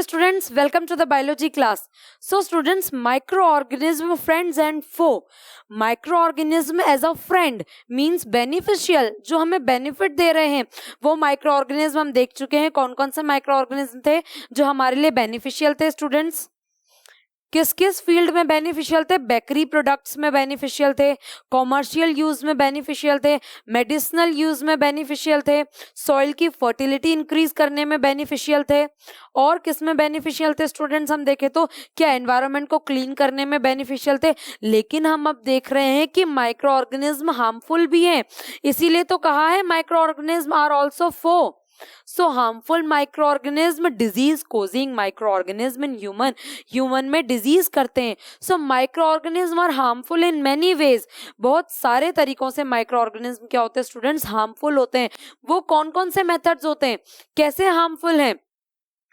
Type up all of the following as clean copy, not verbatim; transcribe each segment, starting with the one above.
students, welcome to the biology class. So students, microorganism friends and foe. Microorganism as a friend means beneficial, जो हमें benefit दे रहे हैं वो microorganism हम देख चुके हैं. कौन कौन से microorganism थे जो हमारे लिए beneficial थे students? किस किस फील्ड में बेनिफिशियल थे? बेकरी प्रोडक्ट्स में बेनिफिशियल थे, कॉमर्शियल यूज में बेनिफिशियल थे, मेडिसिनल यूज में बेनिफिशियल थे, सॉइल की फर्टिलिटी इंक्रीज करने में बेनिफिशियल थे, और किस में बेनिफिशियल थे स्टूडेंट्स? हम देखें तो क्या एनवायरनमेंट को क्लीन करने में बेनिफिशियल थे. लेकिन हम अब देख रहे हैं कि माइक्रो ऑर्गेनिज्म हार्मफुल भी हैं, इसीलिए तो कहा है माइक्रो ऑर्गेनिज्म आर ऑल्सो फो. So harmful microorganism, disease causing microorganism in human में disease करते हैं. So microorganism are harmful in many ways. बहुत सारे तरीकों से microorganism क्या होते हैं स्टूडेंट्स? हार्मफुल होते हैं. वो कौन कौन से मेथड्स होते हैं? कैसे हार्मफुल हैं?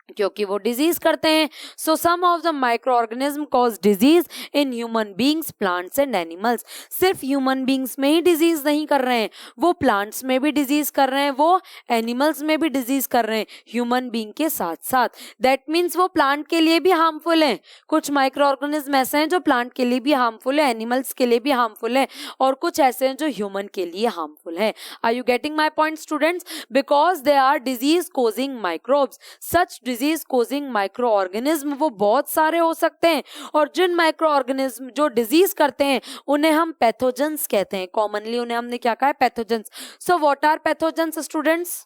क्योंकि वो डिजीज करते हैं. So some of the micro organism cause disease in human beings, plants and animals. सिर्फ ह्यूमन बींग्स में ही डिजीज नहीं कर रहे हैं, वो प्लांट्स में भी डिजीज कर रहे हैं, वो एनिमल्स में भी डिजीज कर रहे हैं ह्यूमन बींग के साथ साथ. दैट मीन्स वो प्लांट के लिए भी हार्मफुल हैं. कुछ माइक्रो ऑर्गेनिज्म ऐसे हैं जो प्लांट के लिए भी हार्मफुल है, एनिमल्स के लिए भी हार्मफुल है, और कुछ ऐसे हैं जो ह्यूमन के लिए हार्मफुल है. Are you getting my point students? Because they are disease causing microbes. Such disease causing micro organism वो बहुत सारे हो सकते हैं, और जिन माइक्रो ऑर्गेनिज्म जो डिजीज करते हैं उन्हें हम पैथोजेंस कहते हैं. कॉमनली उन्हें हमने क्या कहा है? Pathogens. So what are pathogens students?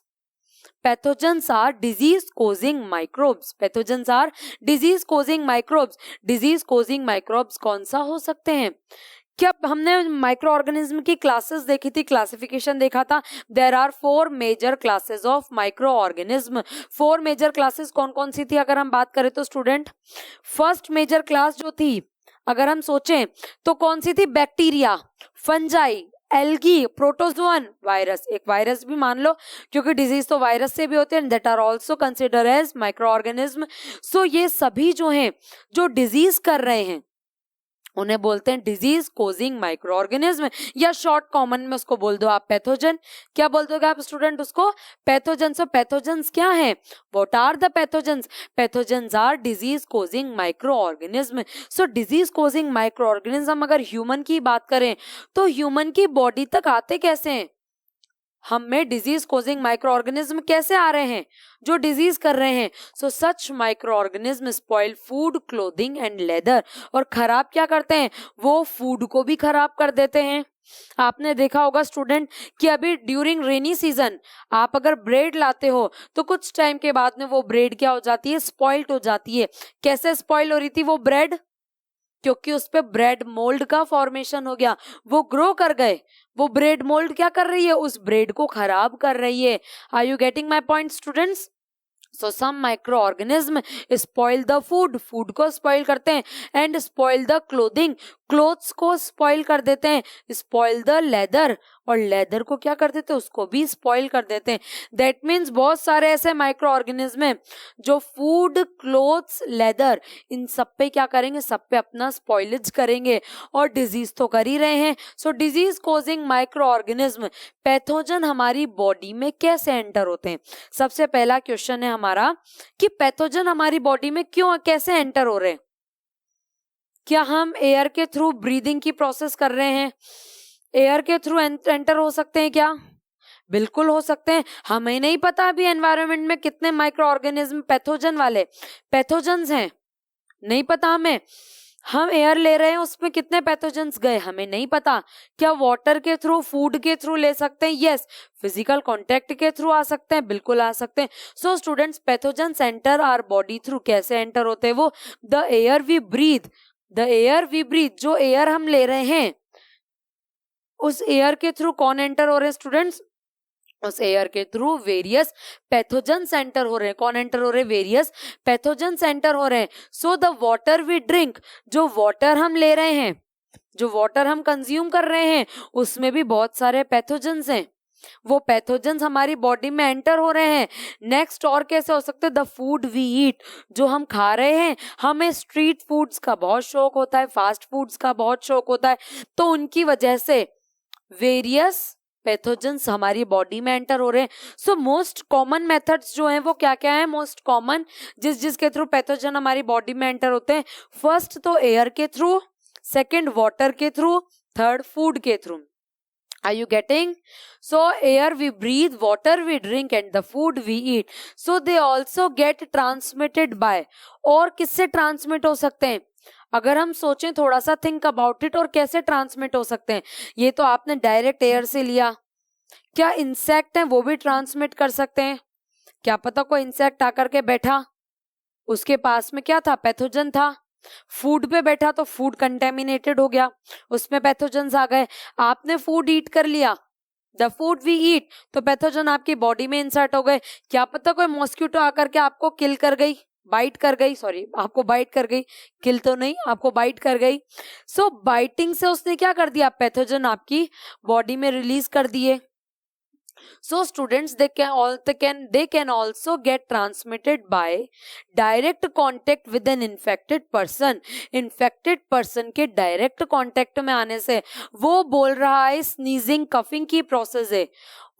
Pathogens are disease causing microbes. Pathogens are disease causing microbes. Disease causing microbes कौन सा हो सकते हैं? क्या हमने माइक्रो ऑर्गेनिज्म की क्लासेस देखी थी, क्लासिफिकेशन देखा था. There are 4 major classes of micro organism. 4 major classes कौन कौन सी थी अगर हम बात करें तो स्टूडेंट? फर्स्ट मेजर क्लास जो थी अगर हम सोचें तो कौन सी थी? Bacteria, fungi, algae, protozoan, virus. एक वायरस भी मान लो क्योंकि डिजीज तो वायरस से भी होते हैं. That are also consider as micro organism. So ये सभी जो हैं जो डिजीज कर रहे हैं उन्हें बोलते हैं डिजीज कोजिंग माइक्रो ऑर्गेनिज्म, या शॉर्ट कॉमन में उसको बोल दो आप पैथोजन. क्या बोल दोगे आप स्टूडेंट उसको? पैथोजन. सो पैथोजेंस क्या है? What are the pathogens? Pathogens are disease causing micro organism. So disease causing micro organism अगर ह्यूमन की बात करें तो ह्यूमन की बॉडी तक आते कैसे हैं? हम में डिजीज कोजिंग माइक्रो ऑर्गेनिज्म कैसे आ रहे हैं? जो डिजीज कर रहे हैं. So such micro organism spoil food, clothing and leather. और खराब क्या करते हैं? वो फूड को भी खराब कर देते हैं. आपने देखा होगा स्टूडेंट कि अभी ड्यूरिंग रेनी सीजन आप अगर ब्रेड लाते हो तो कुछ टाइम के बाद में वो ब्रेड क्या हो जाती है? स्पॉइल्ड हो जाती है. कैसे स्पॉइल हो रही थी वो ब्रेड? क्योंकि उस पे ब्रेड मोल्ड का फॉर्मेशन हो गया, वो ग्रो कर गए. वो ब्रेड मोल्ड क्या कर रही है? उस ब्रेड को खराब कर रही है. Are you getting my point students? So some micro organism spoil the food, food को स्पॉइल करते हैं, and spoil the clothing, clothes को स्पॉइल कर देते हैं, स्पॉइल द लेदर, और लेदर को क्या कर देते हैं? उसको भी स्पॉइल कर देते हैं. दैट मीन्स बहुत सारे ऐसे माइक्रो ऑर्गेनिज्म हैं जो फूड, क्लोथ्स, लेदर इन सब पे क्या करेंगे? सब पे अपना स्पॉइलेज करेंगे, और डिजीज तो कर ही रहे हैं. So disease causing micro organism, pathogen हमारी बॉडी में कैसे एंटर होते हैं? सबसे पहला क्वेश्चन है हमारा कि पैथोजन हमारी बॉडी में क्यों, कैसे एंटर हो रहे हैं? क्या हम एयर के थ्रू ब्रीदिंग की प्रोसेस कर रहे हैं? एयर के थ्रू एंटर हो सकते हैं क्या? बिल्कुल हो सकते हैं. हमें नहीं पता अभी एनवायरनमेंट में कितने माइक्रो ऑर्गेनिज्म पैथोजन वाले पैथोजेंस हैं, नहीं पता हमें. हम एयर ले रहे हैं उसमें कितने पैथोजेंस गए हमें नहीं पता. क्या वाटर के थ्रू, फूड के थ्रू ले सकते हैं? यस. फिजिकल कांटेक्ट के थ्रू आ सकते हैं? बिल्कुल आ सकते हैं. So students, pathogens enter our body through. कैसे एंटर होते हैं वो? The air we breathe. The air we breathe, जो एयर हम ले रहे हैं उस एयर के थ्रू कौन एंटर हो रहे हैं स्टूडेंट्स? उस एयर के थ्रू वेरियस पैथोजेंस एंटर हो रहे हैं. कौन एंटर हो रहे हैं? वेरियस पैथोजेंस एंटर हो रहे हैं. So the water we drink, जो वाटर हम ले रहे हैं, जो वाटर हम कंज्यूम कर रहे हैं उसमें भी बहुत सारे पैथोजेंस हैं. वो पैथोजेंस हमारी बॉडी में एंटर हो रहे हैं. नेक्स्ट और कैसे हो सकते हैं? द फूड वी ईट, जो हम खा रहे हैं. हमें स्ट्रीट फूड्स का बहुत शौक होता है, फास्ट फूड्स का बहुत शौक होता है, तो उनकी वजह से वेरियस पैथोजेंस हमारी बॉडी में एंटर हो रहे हैं। सो मोस्ट कॉमन मेथड्स जो हैं वो क्या क्या है, मोस्ट कॉमन जिसके थ्रू पैथोजन हमारी बॉडी में एंटर होते हैं? फर्स्ट तो एयर के थ्रू, सेकंड वाटर के थ्रू, थर्ड फूड के through. Are you getting? So air we breathe, water we drink and the food we eat. So they also get transmitted by, और किससे transmit हो सकते हैं? अगर हम सोचें थोड़ा सा, थिंक अबाउट इट, और कैसे ट्रांसमिट हो सकते हैं? ये तो आपने डायरेक्ट एयर से लिया, क्या इंसेक्ट हैं वो भी ट्रांसमिट कर सकते हैं? क्या पता कोई इंसेक्ट आकर के बैठा, उसके पास में क्या था, पैथोजन था। फूड पे बैठा तो फूड कंटेमिनेटेड हो गया, उसमें पैथोजन्स आ गए। आपने फूड ईट कर लिया, द फूड वी ईट, तो पैथोजन आपकी बॉडी में इंसर्ट हो गए। क्या पता कोई मॉस्किटो आकर के आपको किल कर गई, बाइट कर गई, सॉरी आपको बाइट कर गई, किल तो नहीं, आपको बाइट कर गई। सो बाइटिंग से उसने क्या कर दिया, पैथोजन आपकी बॉडी में रिलीज कर दिए। So students, they can also get transmitted by direct contact with an infected person. Infected person के direct contact में आने से, वो बोल रहा है sneezing, coughing की process है,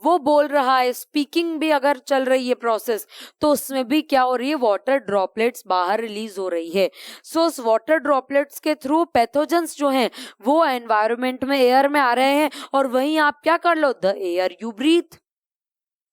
वो बोल रहा है स्पीकिंग भी अगर चल रही है प्रोसेस, तो उसमें भी क्या हो रही है, वाटर ड्रॉपलेट्स बाहर रिलीज हो रही है। सो उस वाटर ड्रॉपलेट्स के थ्रू पैथोजेंस जो हैं वो एनवायरनमेंट में, एयर में आ रहे हैं, और वहीं आप क्या कर लो, द एयर यू ब्रीथ।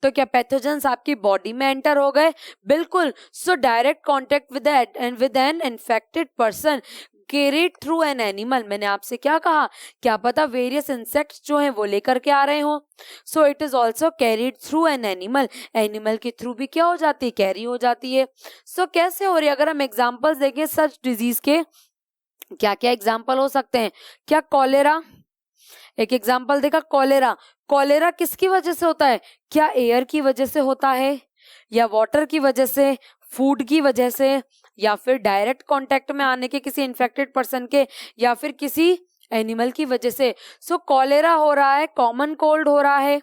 तो क्या पैथोजेंस आपकी बॉडी में एंटर हो गए? बिल्कुल। So direct contact with an infected person carried through an animal. मैंने आपसे क्या कहा, क्या पता वेरियस इंसेक्ट्स जो हैं वो लेकर के आ रहे हो। सो it is also carried through an animal, animal के थ्रू भी क्या हो जाती है, कैरी हो जाती है। सो कैसे हो रही है? अगर हम एग्जाम्पल्स देखें सच डिजीज के, क्या क्या एग्जाम्पल हो सकते हैं? क्या कॉलेरा, एक एग्जाम्पल देखा, कॉलेरा। कॉलेरा किसकी वजह से होता है? क्या एयर की वजह से होता है, या वाटर की वजह से, फूड की वजह से, या फिर डायरेक्ट कांटेक्ट में आने के किसी इन्फेक्टेड पर्सन के, या फिर किसी एनिमल की वजह से? सो कॉलेरा हो रहा है, कॉमन कोल्ड हो रहा है,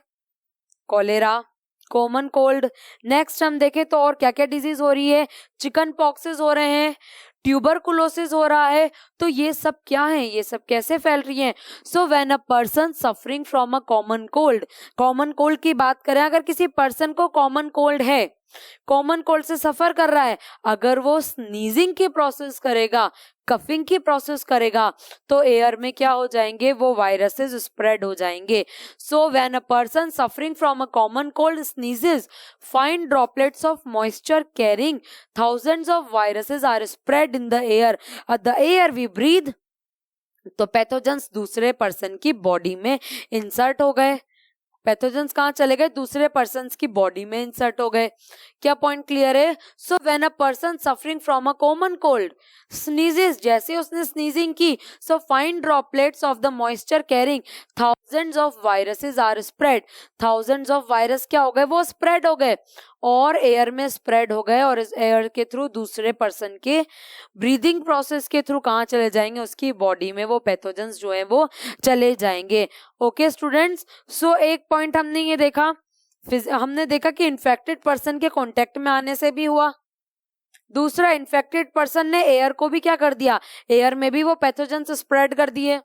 कॉलेरा कॉमन कोल्ड। नेक्स्ट हम देखें तो और क्या क्या डिजीज हो रही है? चिकन पॉक्सेस हो रहे हैं, ट्यूबरकुलोसिस हो रहा है। तो ये सब क्या है, ये सब कैसे फैल रही हैं? So when a person suffering from a common cold, common cold की बात करें, अगर किसी पर्सन को कॉमन कोल्ड है, कॉमन कोल्ड से सफर कर रहा है, अगर वो स्नीजिंग की प्रोसेस करेगा, कफिंग की प्रोसेस करेगा, तो एयर में क्या हो जाएंगे, वो वायरसेस स्प्रेड हो जाएंगे। So when a person suffering from a common cold sneezes, fine droplets of moisture carrying thousands of viruses are spread in the air, the air we breathe। तो पैथोजेंस दूसरे person की body में insert हो गए, pathogens कहाँ चले गए, दूसरे पर्सन की बॉडी में इंसर्ट हो गए। क्या पॉइंट क्लियर है? So when a person suffering from a common cold sneezes, जैसे उसने स्नीजिंग की, so fine droplets of the moisture carrying thousands of viruses are spread, thousands of virus क्या हो गए, वो स्प्रेड हो गए, और एयर में स्प्रेड हो गए, और इस एयर के थ्रू दूसरे पर्सन के ब्रीदिंग प्रोसेस के थ्रू कहाँ चले जाएंगे, उसकी बॉडी में वो पैथोजेंस जो है वो चले जाएंगे। ओके स्टूडेंट्स, सो एक पॉइंट हमने ये देखा, हमने देखा कि इन्फेक्टेड पर्सन के कांटेक्ट में आने से भी हुआ। दूसरा, इन्फेक्टेड पर्सन ने एयर को भी क्या कर दिया, एयर में भी वो पैथोजेंस स्प्रेड कर दिए।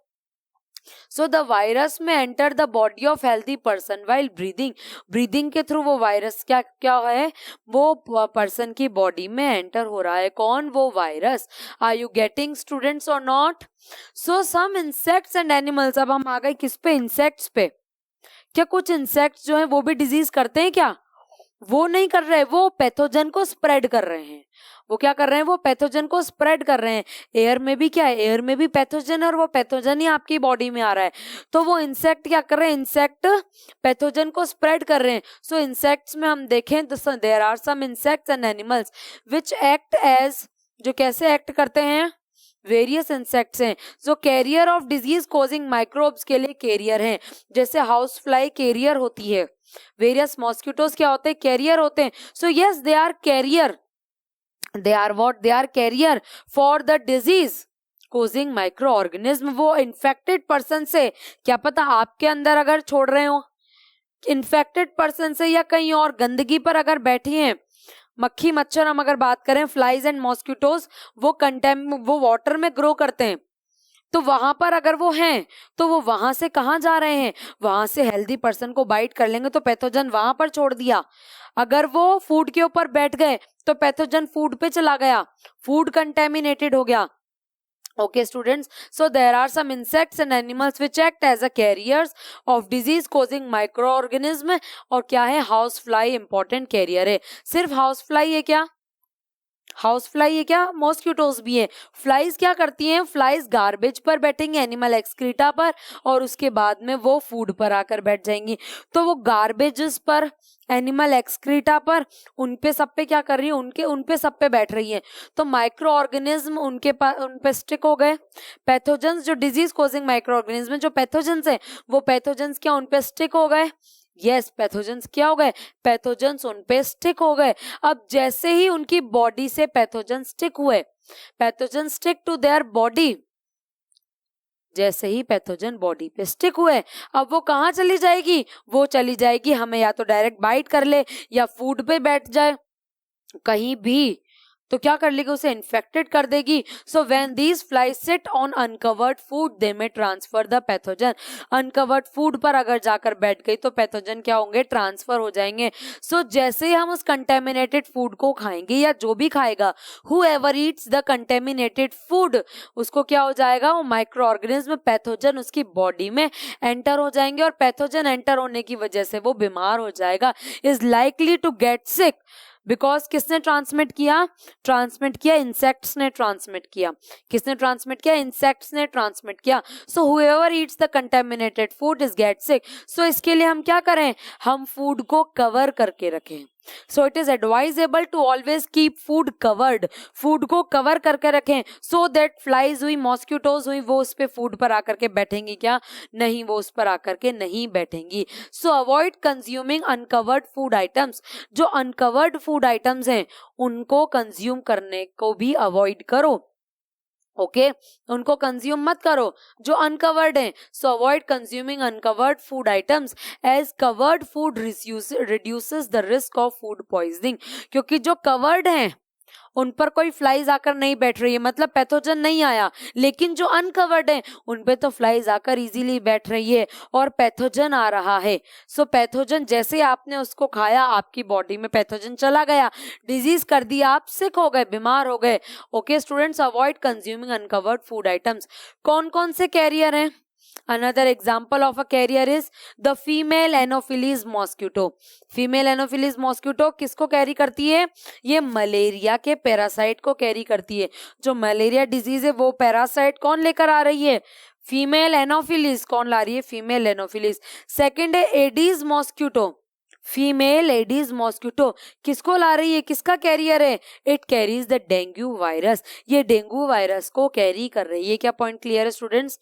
सो द वायरस में enter the body of healthy person while breathing, breathing के थ्रू वो वायरस क्या क्या है, वो पर्सन की बॉडी में एंटर हो रहा है। कौन? वो virus. Are you getting students और not? So some insects and animals, अब हम आ गए किस पे, इंसेक्ट्स पे। क्या कुछ इंसेक्ट्स जो है वो भी डिजीज करते हैं? क्या वो नहीं कर रहे, वो पैथोजन को स्प्रेड कर रहे हैं। वो क्या कर रहे हैं, वो पैथोजन को स्प्रेड कर रहे हैं। एयर में भी क्या है, एयर में भी पैथोजन है, और वो पैथोजन ही आपकी बॉडी में आ रहा है। तो वो इंसेक्ट क्या कर रहे हैं, इंसेक्ट पैथोजन को स्प्रेड कर रहे हैं। सो इंसेक्ट्स में हम देखें तो there are some insects and animals which act as, जो कैसे एक्ट करते हैं, वेरियस इंसेक्ट्स हैं जो carrier of disease causing microbes के लिए कैरियर हैं। जैसे हाउस फ्लाई कैरियर होती है, वेरियस मॉस्किटोज क्या होते हैं, कैरियर होते हैं। So yes, they are carrier, they are what, they are carrier for the disease causing micro organism. वो इन्फेक्टेड पर्सन से, क्या पता आपके अंदर अगर छोड़ रहे हो, इन्फेक्टेड पर्सन से या कहीं और गंदगी पर अगर बैठी हैं, मक्खी मच्छर हम अगर बात करें, फ्लाइज एंड मॉस्किटोज, वो वाटर में ग्रो करते हैं, तो वहां पर अगर वो हैं तो वो वहां से कहाँ जा रहे हैं, वहां से हेल्दी पर्सन को बाइट कर लेंगे तो पैथोजन वहां पर छोड़ दिया। अगर वो फूड के ऊपर बैठ गए तो पैथोजन फूड पे चला गया, फूड कंटेमिनेटेड हो गया। Okay students, so there are some insects and animals which act as a carriers of disease causing microorganism। और क्या है, हाउस फ्लाई इंपॉर्टेंट कैरियर है। सिर्फ हाउस फ्लाई है क्या, हाउस फ्लाई है क्या, मॉस्किटोज भी है। फ्लाइज क्या करती हैं, फ्लाइज गार्बेज पर बैठेंगे, एनिमल एक्सक्रीटा पर, और उसके बाद में वो फूड पर आकर बैठ जाएंगी। तो वो गार्बेजेस पर, एनिमल एक्सक्रीटा पर, उनपे सब पे क्या कर रही है, उनपे सब पे बैठ रही है। तो माइक्रो ऑर्गेनिज्म उन पे स्टिक हो गए। पैथोजेंस जो डिजीज कॉजिंग माइक्रो ऑर्गेनिज्म जो पैथोजेंस है, वो पैथोजेंस क्या उन पे स्टिक हो गए। यस, पैथोजेंस क्या हो गए, पैथोजेंस उन पे स्टिक हो गए। अब जैसे ही उनकी बॉडी से पैथोजन स्टिक हुए, pathogen stick to their body, जैसे ही पैथोजन बॉडी पे स्टिक हुए, अब वो कहाँ चली जाएगी, वो चली जाएगी, हमें या तो डायरेक्ट बाइट कर ले या फूड पे बैठ जाए, कहीं भी तो क्या कर लेगी, उसे इन्फेक्टेड कर देगी। So when these flies sit on uncovered food they may transfer the pathogen. Uncovered food पर अगर जाकर बैठ गई तो पैथोजन क्या होंगे, ट्रांसफर हो जाएंगे। सो जैसे ही हम उस कंटेमिनेटेड फूड को खाएंगे या जो भी खाएगा, whoever eats the contaminated food, उसको क्या हो जाएगा, वो माइक्रो ऑर्गेनिज्म पैथोजन उसकी बॉडी में एंटर हो जाएंगे, और पैथोजन एंटर होने की वजह से वो बीमार हो जाएगा, is likely to get sick. Because किसने ट्रांसमिट किया, इंसेक्ट्स ने ट्रांसमिट किया। किसने ट्रांसमिट किया, इंसेक्ट्स ने ट्रांसमिट किया। So whoever eats the contaminated food is get sick. So इसके लिए हम क्या करें, हम फूड को कवर करके रखें। So it is advisable to always keep food covered, food को कवर करके रखें, सो दैट फ्लाइज हुई, मॉस्किटोज हुई, वो उस पे फूड पर आकर के बैठेंगी क्या, नहीं, वो उस पर आकर के नहीं बैठेंगी। So avoid consuming uncovered food items. जो अनकवर्ड फूड आइटम्स हैं उनको कंज्यूम करने को भी अवॉइड करो। ओके, उनको कंज्यूम मत करो जो अनकवर्ड है। So avoid consuming uncovered food items as covered food reduces the risk of food poisoning. क्योंकि जो कवर्ड हैं उन पर कोई फ्लाइज आकर नहीं बैठ रही है, मतलब पैथोजन नहीं आया, लेकिन जो अनकवर्ड है उन पे तो फ्लाइज आकर इजीली बैठ रही है और पैथोजन आ रहा है। सो पैथोजन जैसे आपने उसको खाया, आपकी बॉडी में पैथोजन चला गया, डिजीज कर दिया, आप सिक हो गए, बीमार हो गए। Okay students, avoid consuming uncovered food items. कौन कौन से कैरियर हैं, Another example of a carrier is the female Anopheles mosquito। Female Anopheles mosquito किसको कैरी करती है, ये मलेरिया के पैरासाइट को कैरी करती है। जो मलेरिया डिजीज है वो पैरासाइट कौन लेकर आ रही है, फीमेल एनोफिलीज। कौन ला रही है, फीमेल एनोफिलीज। सेकेंड है aedes mosquito, female aedes mosquito किसको ला रही है, किसका कैरियर है, it carries the dengue virus. ये डेंगू वायरस को कैरी कर रही है। क्या पॉइंट क्लियर है students.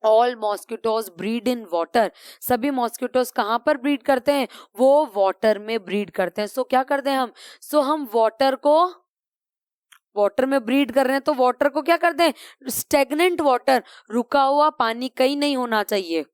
All mosquitoes breed in water. सभी मॉस्किटोज कहाँ पर ब्रीड करते हैं, वो वाटर में ब्रीड करते हैं। सो क्या करते हैं हम, हम वाटर में ब्रीड कर रहे हैं, तो वाटर को क्या करते हैं, स्टेगनेंट वाटर, रुका हुआ पानी कहीं नहीं होना चाहिए।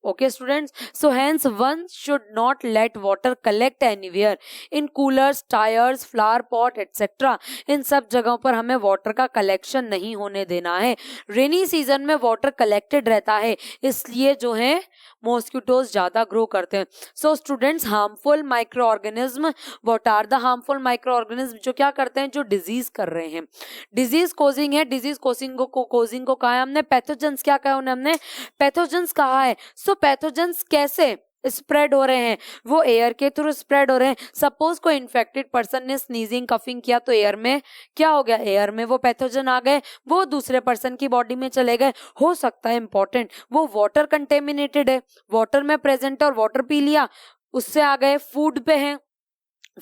Okay students, so hence one should not let water collect anywhere in coolers, tires, flower pot etc. इन सब जगहों पर हमें वाटर का कलेक्शन नहीं होने देना है। रेनी सीजन में वाटर कलेक्टेड रहता है, इसलिए जो है मॉस्किटोज ज्यादा ग्रो करते हैं। So students, harmful micro organism, what are the harmful micro organism, जो क्या करते हैं, जो डिजीज कर रहे हैं, डिजीज कोजिंग है। डिजीज कोजिंग को कहा है हमने, पैथोजेंस क्या कहा उन्हें हमने, पैथोजेंस कहा है। सो पैथोजेंस कैसे स्प्रेड हो रहे हैं, वो एयर के थ्रू स्प्रेड हो रहे हैं। सपोज कोई इन्फेक्टेड पर्सन ने स्नीजिंग कफिंग किया तो एयर में क्या हो गया, एयर में वो पैथोजन आ गए, वो दूसरे पर्सन की बॉडी में चले गए। हो सकता है इंपॉर्टेंट वो वाटर कंटेमिनेटेड है, वाटर में प्रेजेंट है और वाटर पी लिया, उससे आ गए, फूड पे है,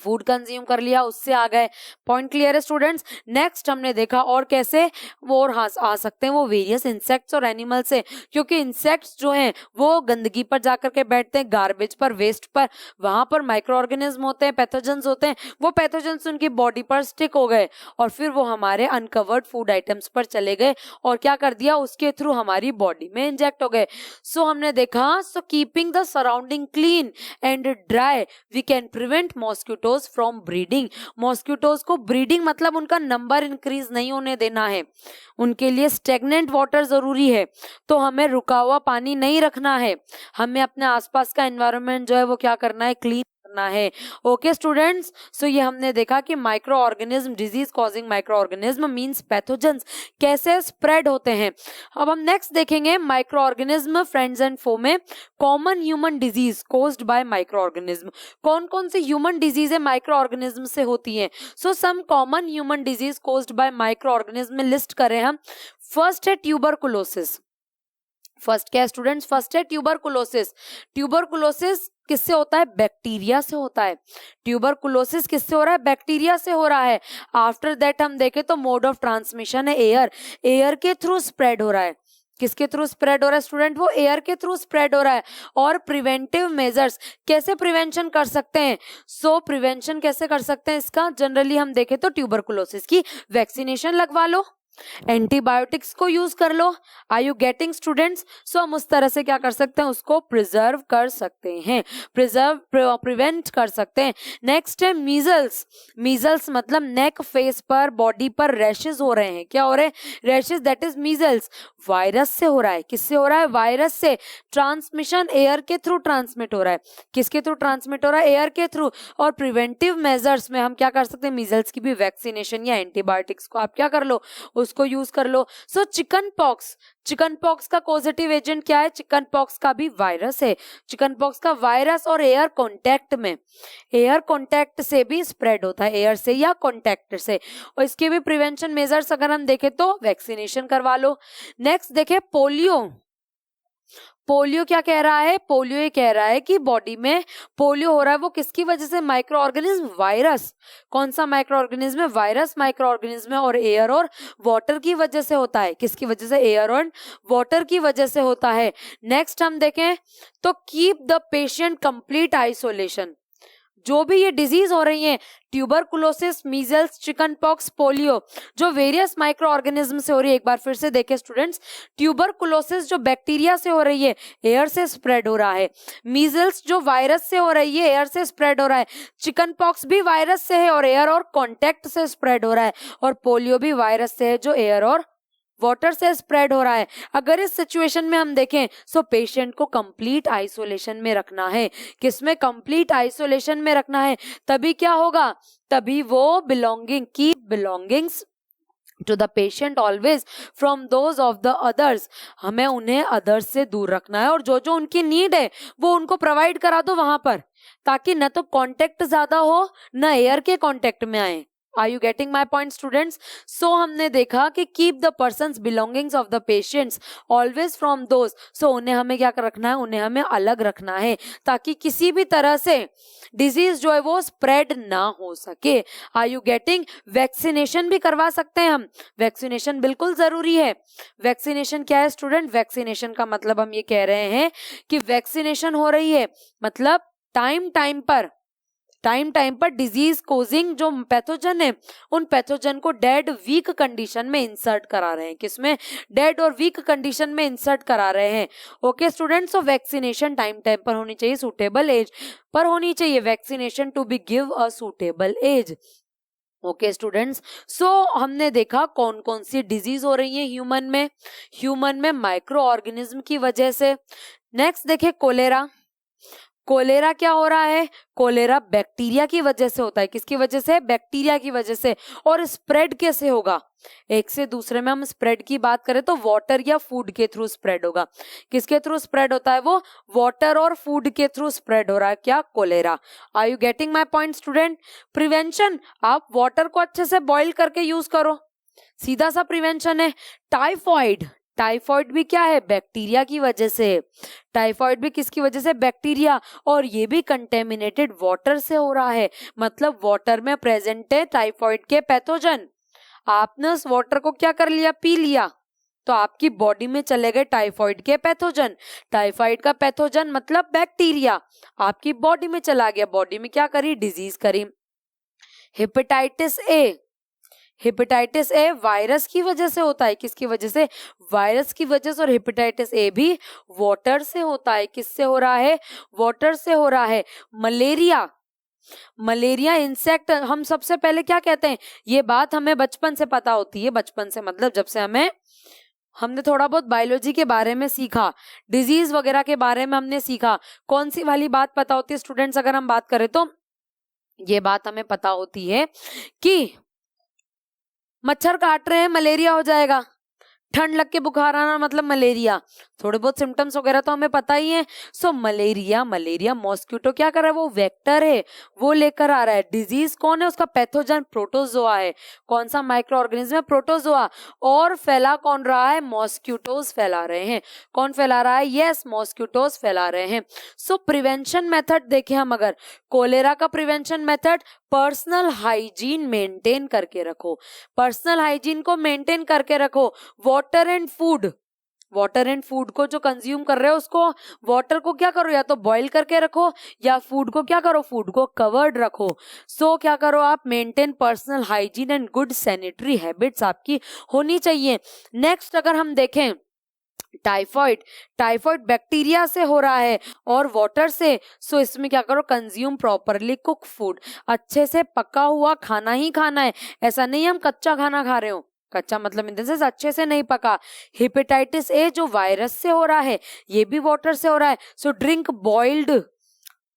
फूड कंज्यूम कर लिया, उससे आ गए। पॉइंट क्लियर है स्टूडेंट्स। नेक्स्ट हमने देखा और कैसे वो और आ सकते हैं, वो वेरियस इंसेक्ट्स और एनिमल से, क्योंकि इंसेक्ट्स जो हैं वो गंदगी पर जाकर के बैठते हैं, गार्बेज पर, वेस्ट पर, वहां पर माइक्रो ऑर्गेनिज्म होते हैं, पैथोजेंस होते हैं, वो पैथोजेंस उनकी बॉडी पर स्टिक हो गए और फिर वो हमारे अनकवर्ड फूड आइटम्स पर चले गए और क्या कर दिया, उसके थ्रू हमारी बॉडी में इंजेक्ट हो गए। सो हमने देखा, so keeping the surrounding clean and dry we can prevent mosquito mosquitoes from breeding. Mosquitoes को ब्रीडिंग मतलब उनका नंबर इंक्रीज नहीं होने देना है, उनके लिए स्टेगनेंट वाटर जरूरी है, तो हमें रुका हुआ पानी नहीं रखना है, हमें अपने आसपास का एनवायरनमेंट जो है वो क्या करना है, क्लीन करना है। ओके स्टूडेंट्स, सो ये हमने देखा कि micro organism, disease causing micro organism means pathogens कैसे स्प्रेड होते हैं। अब हम नेक्स्ट देखेंगे micro organism friends and foe में common human disease caused by micro organism. कौन कौन सी ह्यूमन डिजीज माइक्रो ऑर्गेनिज्म से होती हैं? So some common human disease caused by micro organism में लिस्ट करें हम। फर्स्ट है ट्यूबरकुलोसिस। फर्स्ट क्या है स्टूडेंट्स? फर्स्ट है ट्यूबरकुलोसिस। ट्यूबरकुलोसिस किससे होता है? बैक्टीरिया से होता है। ट्यूबरकुलोसिस किससे हो रहा है? बैक्टीरिया से हो रहा है। आफ्टर दैट हम देखें तो मोड ऑफ ट्रांसमिशन है एयर, एयर के थ्रू स्प्रेड हो रहा है। किसके थ्रू स्प्रेड हो रहा है स्टूडेंट? वो एयर के थ्रू स्प्रेड हो रहा है। और प्रिवेंटिव मेजर्स, कैसे प्रिवेंशन कर सकते हैं? सो प्रिवेंशन कैसे कर सकते हैं इसका? जनरली हम देखें तो ट्यूबरकुलोसिस की वैक्सीनेशन लगवा लो, एंटीबायोटिक्स को यूज कर लो। Are you getting students? So हम उस तरह से क्या कर सकते हैं, उसको प्रिजर्व कर सकते हैं, प्रिवेंट कर सकते हैं। नेक्स्ट है मीजल्स। मीजल्स मतलब नेक, फेस पर, बॉडी पर रैशेस हो रहे हैं। क्या हो रहे हैं? Rashes, that is measles. Virus से हो रहा है। किससे हो रहा है? वायरस से। ट्रांसमिशन एयर के थ्रू ट्रांसमिट हो रहा है। किसके थ्रू ट्रांसमिट हो रहा है? एयर के थ्रू। और प्रिवेंटिव मेजर्स में हम क्या कर सकते हैं? मीजल्स की भी वैक्सीनेशन या एंटीबायोटिक्स को आप क्या कर लो, उसको यूज कर लो। So chicken pox, chicken pox का पॉजिटिव एजेंट क्या है? चिकन पॉक्स का भी वायरस है। चिकन पॉक्स का वायरस और एयर कांटेक्ट में, एयर कांटेक्ट से भी स्प्रेड होता है, एयर से या कांटेक्ट से। और इसके भी प्रिवेंशन मेजर्स अगर हम देखें तो वैक्सीनेशन करवा लो। नेक्स्ट देखें पोलियो। पोलियो क्या कह रहा है? पोलियो ये कह रहा है कि बॉडी में पोलियो हो रहा है, वो किसकी वजह से? Micro organism, virus. कौन सा माइक्रो ऑर्गेनिज्म है? वायरस माइक्रो ऑर्गेनिज्म है। और एयर और वाटर की वजह से होता है। किसकी वजह से? एयर और वाटर की वजह से होता है। नेक्स्ट हम देखें तो keep the patient complete isolation. जो भी ये डिजीज हो रही है, tuberculosis, measles, chicken pox, polio, जो वेरियस माइक्रो ऑर्गेनिज्म से हो रही है, एक बार फिर से देखें स्टूडेंट्स। ट्यूबरकुलोसिस जो बैक्टीरिया से हो रही है, एयर से स्प्रेड हो रहा है। मीजल्स जो वायरस से हो रही है, एयर से स्प्रेड हो रहा है। चिकन पॉक्स भी वायरस से है और एयर और कॉन्टेक्ट से स्प्रेड हो रहा है। और पोलियो भी वायरस से है जो एयर और वाटर से स्प्रेड हो रहा है। अगर इस सिचुएशन में हम देखें सो पेशेंट को कंप्लीट आइसोलेशन में रखना है। किसमें? कंप्लीट आइसोलेशन में रखना है। तभी क्या होगा? तभी वो belongings to the patient always from those of the others. हमें उन्हें अदर्स से दूर रखना है और जो जो उनकी नीड है वो उनको प्रोवाइड करा दो वहां पर, ताकि न तो कांटेक्ट ज्यादा हो न एयर के कांटेक्ट में आए। Are you getting my point students? So हमने देखा कि keep the persons belongings of the patients always from those. So उन्हें हमें क्या रखना है? उन्हें हमें अलग रखना है, ताकि किसी भी तरह से डिजीज जो है वो स्प्रेड ना हो सके। Are you getting? वैक्सीनेशन भी करवा सकते हैं हम। वैक्सीनेशन बिल्कुल जरूरी है। वैक्सीनेशन क्या है स्टूडेंट? वैक्सीनेशन का मतलब हम ये कह रहे हैं कि वैक्सीनेशन हो रही है, मतलब टाइम टाइम पर डिजीज कोजिंग जो पैथोजन है, उन पैथोजन को डेड वीक कंडीशन में इंसर्ट करा रहे हैं। किसमें? डेड और वीक कंडीशन में इंसर्ट करा रहे हैं। Okay students, so vaccination time पर होनी चाहिए, सूटेबल एज पर होनी चाहिए। Vaccination to be give a suitable age. Okay students, so हमने देखा कौन कौन सी डिजीज हो रही है ह्यूमन में माइक्रो ऑर्गेनिज्म की वजह से। नेक्स्ट देखे कोलेरा। कोलेरा क्या हो रहा है? कोलेरा बैक्टीरिया की वजह से होता है। किसकी वजह से? बैक्टीरिया की वजह से। और स्प्रेड कैसे होगा? एक से दूसरे में हम स्प्रेड की बात करें तो वाटर या फूड के थ्रू स्प्रेड होगा। किसके थ्रू स्प्रेड होता है? वो वाटर और फूड के थ्रू स्प्रेड हो रहा है। क्या? Cholera. Are you getting my point student? Prevention, आप वाटर को अच्छे से बॉईल करके यूज करो, सीधा सा प्रिवेंशन है। टाइफॉइड, टाइफॉइड भी क्या है? बैक्टीरिया की वजह से। टाइफॉइड भी किसकी वजह से? बैक्टीरिया। और ये भी कंटेमिनेटेड वाटर से हो रहा है, मतलब वाटर में प्रेजेंट है टाइफॉइड के पैथोजन। आपने उस वाटर को क्या कर लिया? पी लिया, तो आपकी बॉडी में चले गए टाइफॉइड के पैथोजन। टाइफॉइड का पैथोजन मतलब बैक्टीरिया आपकी बॉडी में चला गया, बॉडी में क्या करी? डिजीज करी। Hepatitis A, hepatitis A virus की वजह से होता है। किसकी वजह से? वायरस की वजह से। और हेपेटाइटिस ए भी वाटर से होता है। किससे हो रहा है? वाटर से हो रहा है। मलेरिया, मलेरिया इंसेक्ट, हम सबसे पहले क्या कहते हैं, ये बात हमें बचपन से पता होती है, बचपन से मतलब जब से हमने थोड़ा बहुत बायोलॉजी के बारे में सीखा, डिजीज वगैरह के बारे में हमने सीखा, कौन सी वाली बात पता होती है स्टूडेंट्स, अगर हम बात करें तो ये बात हमें पता होती है कि मच्छर काट रहे हैं मलेरिया हो जाएगा, ठंड लग के बुखार आना मतलब मलेरिया, थोड़े बहुत सिम्टम्स वगैरह तो हमें पता ही है। सो मलेरिया मॉस्किटो क्या कर रहा है, वो वेक्टर है, वो लेकर आ रहा है। डिजीज कौन है, उसका पैथोजन प्रोटोजोआ है। कौन सा माइक्रो ऑर्गेनिज्म है, प्रोटोजोआ। और फैला कौन रहा है, मॉस्किटोज फैला रहे हैं। कौन फैला रहा है, यस मॉस्किटोज फैला रहे हैं। सो प्रिवेंशन मेथड देखें हम, अगर कोलेरा का prevention method, personal hygiene maintain करके रखो, पर्सनल हाइजीन को मेंटेन करके रखो। वाटर एंड फूड को जो कंज्यूम कर रहे हो उसको, वाटर को क्या करो, या तो बॉईल करके रखो, या फूड को क्या करो, फूड को कवर्ड रखो। सो क्या करो आप, maintain personal hygiene and good sanitary habits आपकी होनी चाहिए। नेक्स्ट अगर हम देखें, टाइफॉइड बैक्टीरिया से हो रहा है और वाटर से। सो इसमें क्या करो, कंज्यूम प्रॉपरली कुक फूड, अच्छे से पका हुआ खाना ही खाना है, ऐसा नहीं हम कच्चा खाना खा रहे हो, कच्चा मतलब इन द सेंस अच्छे से नहीं पका। हेपेटाइटिस ए जो वायरस से हो रहा है, ये भी वाटर से हो रहा है। सो ड्रिंक बॉइल्ड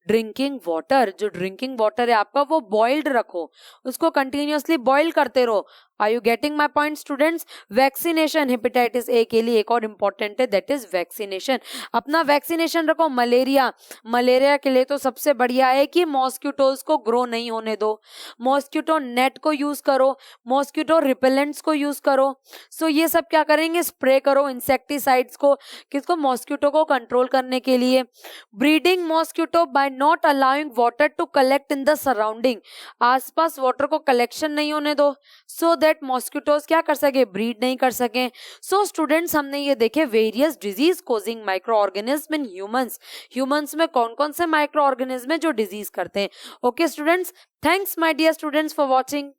ड्रिंकिंग वाटर, जो ड्रिंकिंग वाटर है आपका वो बॉइल्ड रखो, उसको कंटिन्यूअसली बॉइल करते रहो। Are you getting my point students? Vaccination hepatitis A के लिए एक और इम्पॉर्टेंट है, दैट इज वैक्सीनेशन। अपना वैक्सीनेशन रखो। मलेरिया के लिए तो सबसे बढ़िया है कि मॉस्किटोज को ग्रो नहीं होने दो, मॉस्किटो नेट को यूज करो, मॉस्किटो रिपेलेंट्स को यूज करो। सो ये सब क्या करेंगे, स्प्रे करो इंसेक्टिसाइड्स को, किसको, मॉस्किटो को कंट्रोल करने के लिए। Breeding mosquito by not allowing water to collect in the surrounding, आसपास वाटर को कलेक्शन नहीं होने दो, सो दैट मॉस्किटोज क्या कर सके, ब्रीड नहीं कर सके। सो स्टूडेंट्स हमने ये देखे various disease causing micro organism in humans में कौन कौन से माइक्रो ऑर्गेनिज्म है जो डिजीज करते हैं। Okay students, thanks my dear students for watching.